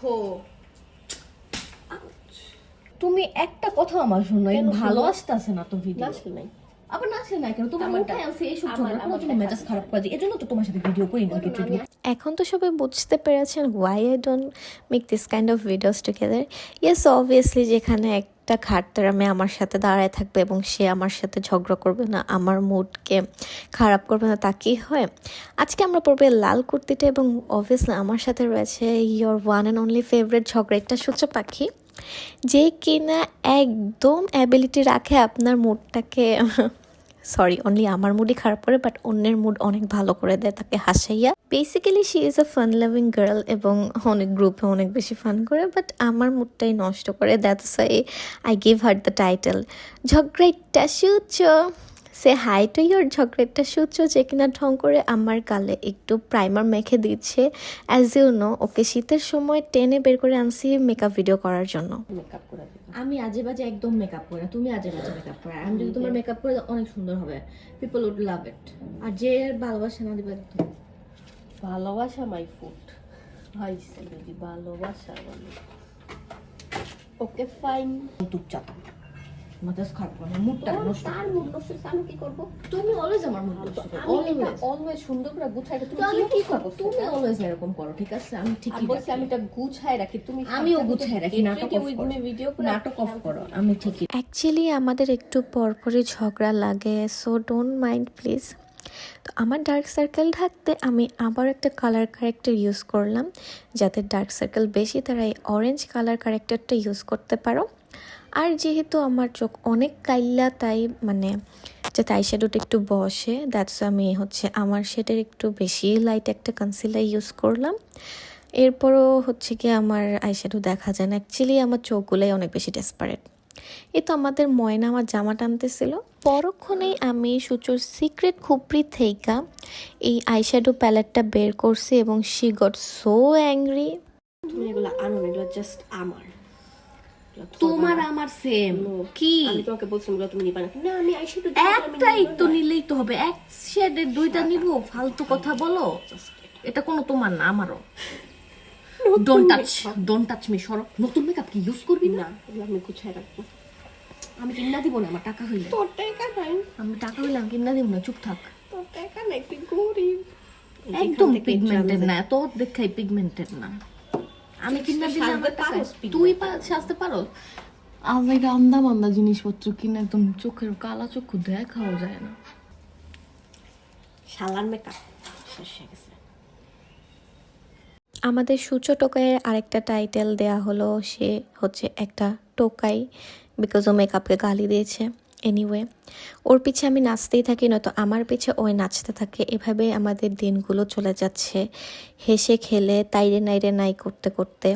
ওহো, তুমি একটা কথা আমার শুনো, ভালো আসতেছে না তো ভিডিও। নাই আবার নাচে না কেন? তোমার মুখে আছে এইসব ঝগড়া করার জন্য মেজাজ খারাপ করে, এজন্য তো তোমার সাথে ভিডিও করি না কিছু। এখন তো সবাই বুঝতে পেরেছেন why I don't make this kind of videos together. Yes, obviously যেখানে একটা খাটতারা মেয়ে আমার সাথে দাঁড়ায় থাকবে এবং সে আমার সাথে ঝগড়া করবে না, আমার মুডকে খারাপ করবে না, তা কি হয়? আজকে আমরা পড়বে লাল কুর্তিটা এবং অবভিয়াসলি আমার সাথে রয়েছে your one and only favorite ঝগড়াটা সূর্য পাখি, যে কিনা একদম অ্যাবিলিটি রাখে আপনার মুডটাকে সরি অনলি আমার মুডই খারাপ করে বাট অন্যের মুড অনেক ভালো করে দেয় তাকে হাসাইয়া। Basically she is a fun loving girl এবং অনেক গ্রুপে অনেক বেশি ফান করে, বাট আমার মুডটাই নষ্ট করে। That's why I give her the title ঝগড়াইটা Surya. Say hi to your ঝগড়াইটা সূর্য, যে কিনা ঢং করে আমার গালে একটু প্রাইমার মেখে দিচ্ছে। অ্যাজ ইউ নো, ওকে শীতের সময় টেনে বের করে আনছি মেকআপ ভিডিও করার জন্য। মেকআপ করে দিই। আমি আজে বাজে একদম মেকআপ করে, তুমি আজে বাজে মেকআপ করে। আমি যদি তোমার মেকআপ করে অনেক সুন্দর হবে, পিপল উড লাভ ইট। আর যে ভালোবাসা না দিবে তো ভালোবাসা মাই ফুড হাইছে যদি ভালোবাসা বলে। Okay fine. চুপচাপ মেজাজ খারাপ করে, মুডটা নষ্ট। তার মুড নষ্ট হচ্ছে, আমি কি করব? তুমি অলওয়েজ আমার মুড নষ্ট করো, অলওয়েজ। অলওয়েজ সুন্দর করে গুছাই রাখি। তো আমি কি করব? তুমি অলওয়েজ এরকম করো, ঠিক আছে? আমি ঠিকই বলছি আমি এটা গুছাই রাখি, তুমি আমিও গুছাই রাখি। নাটক অফ করো, ভিডিও করে নাটক অফ করো, আমি ঠিকই। অ্যাকচুয়ালি আমাদের একটু পরপরই ঝগড়া লাগে, সো ডোন্ট মাইন্ড প্লিজ। তো আমার ডার্ক সার্কেল ঢাকতে আমি আবার একটা কালার কারেক্টার ইউজ করলাম, যাতে ডার্ক সার্কেল বেশি তারা এই অরেঞ্জ কালার কারেক্টারটা ইউজ করতে পারো। আর যেহেতু আমার চোখ অনেক কাইল্লা, তাই মানে যাতে আইশ্যাডোটা একটু বসে, দ্যাটস আমি হচ্ছে আমার শেডের একটু বেশি লাইট একটা কনসিলার ইউজ করলাম। এরপরও হচ্ছে কি আমার আইশ্যাডো দেখা যায় না, অ্যাকচুয়ালি আমার চোখগুলোই অনেক বেশি ডেসপারেট। এই তো আমাদের ময়না আমার জামা টানতেছিল, পরক্ষণেই আমি সূচুর সিক্রেট খুপড়ি থেইকা এই আইশ্যাডো প্যালেটটা বের করছি এবং শি গট সো অ্যাংরি। তুমি এগুলো আনো না, এগুলো জাস্ট আমার। তোমার আমার সেম। কি আমি তোমাকে বলছিলাম এগুলো তুমি নিবা না। না আমি আইশ্যাডো একটাই তো নিলেই তো হবে, এক শেডের দুইটা নিব? ফালতু কথা বলো, এটা কোনো তোমার না আমারও। ডোন্ট টাচ মি, সরো। নতুন মেকআপ কি ইউজ করবি না? না এগুলো আমি গুছাই রাখবো। আমি কিনা দিব না, আমার টাকা হইলে। তোর টাকা নাই, আমি টাকা হইলে আমি কিনা দিব না, চুপ থাক। তোর টাকা নাই, তুই গরিব। একদম পিগমেন্টেড না, এত দেখাই পিগমেন্টেড না। আমি কিনা দিলে আমার টাকা। তুই সাজতে পারো? আমি রান্দা মান্দা জিনিসপত্র কিনা একদম চোখের কালা চক্ষু দেখাও যায় না। শালার মেকআপ শেষ হয়ে গেছে। আমাদের সূর্য টোকাইয়ের আরেকটা টাইটেল দেয়া হলো, সে হচ্ছে একটা টোকাই, বিকজ ও মেকআপকে গালি দিয়েছে। এনিওয়ে, ওর পিছে আমি নাচতেই থাকি, নয়তো আমার পিছে ওই নাচতে থাকে। এভাবে আমাদের দিনগুলো চলে যাচ্ছে হেসে খেলে, তাইরে নাইরে নাই করতে করতে।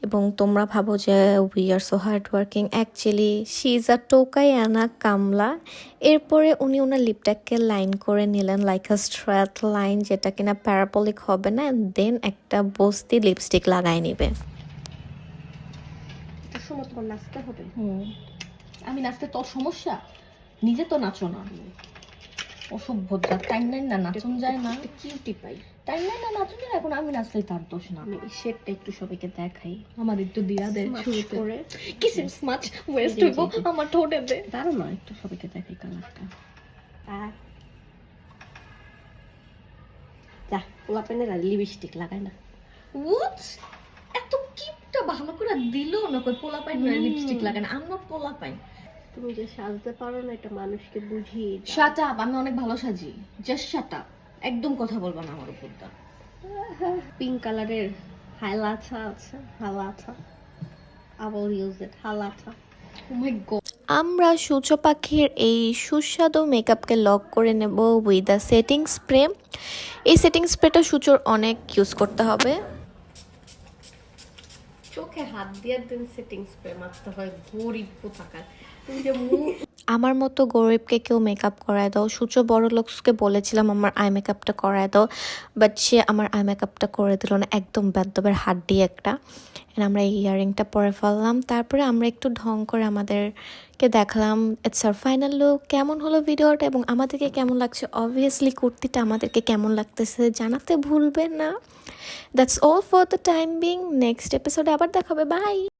এবং তোমরা ভাবো যে we are so hard working, actually she is a টোকাই আনা কামলা। এরপরে উনি ওনার লিপটাকে লাইন করে নিলেন লাইক আ স্ট্রেট লাইন, যেটা কিনা প্যারাপলিক হবে না, দেন একটা বস্তি লিপস্টিক লাগাই নিবে। এটার সময় তোমার নাচতে হবে। আমি নাচতে তোর সমস্যা? নিজে তো নাচো না, অসভ্যতা। টাইম নাই না নাচন যায় না, কিউটি পাই। টাইম নাই না নাচন যায়। এখন আমি নাচলেই তার দোষ না। আমি এই শেডটা একটু সবাইকে দেখাই। আমার একটু দিয়া দে শুরুতে করে কিসের স্মাচ ওয়েস্ট হইব আমার ঠোঁটে দে। দাঁড়ো না, একটু সবাইকে দেখাই কালারটা। যা পোলা পেনের আর লিপস্টিক লাগাই না। উচ, এত কিপটা ভালো করে দিলো না, কই পোলা পাইন লিপস্টিক লাগায় না। আমরা পোলা পাইন। তুমি যে সাজতে পারো না এটা মানুষকে বুঝিয়ে দাও। শাট আপ, আমি অনেক ভালো সাজি। জাস্ট শাট আপ, একদম কথা বলবা না আমার উপর। পিঙ্ক কালারের হাইলাইটার আছে, highlighter. I will use it, highlighter. Oh my god. আমরা সূর্য পাখির এই সুস্বাদু মেকআপকে লক করে নেব উইথ দ্য সেটিং স্প্রে। এই সেটিং স্প্রেটা সূর্যর অনেক ইউজ করতে হবে। চোখে হাত দিয়ে দিন সেটিং স্প্রে মারতে হয়, গরিব কোথাকার। তুমি যে আমার মতো গরিবকে কেউ মেকআপ করায় দাও। সূর্য বড় লোকসকে বলেছিলাম আমার আই মেকআপটা করায় দাও, বাট সে আমার আই মেকআপটা করে দিল না, একদম বেদ্যবের হাড্ডি একটা। And আমরা এই ইয়াররিংটা পরে ফেললাম, তারপরে আমরা একটু ঢং করে আমাদেরকে দেখালাম। It's our final look. কেমন হলো ভিডিওটা এবং আমাদেরকে কেমন লাগছে, অবভিয়াসলি কুর্তিটা আমাদেরকে কেমন লাগতেছে জানাতে ভুলবেন না। That's all for the time being. Next এপিসোডে আবার দেখাবে। বাই।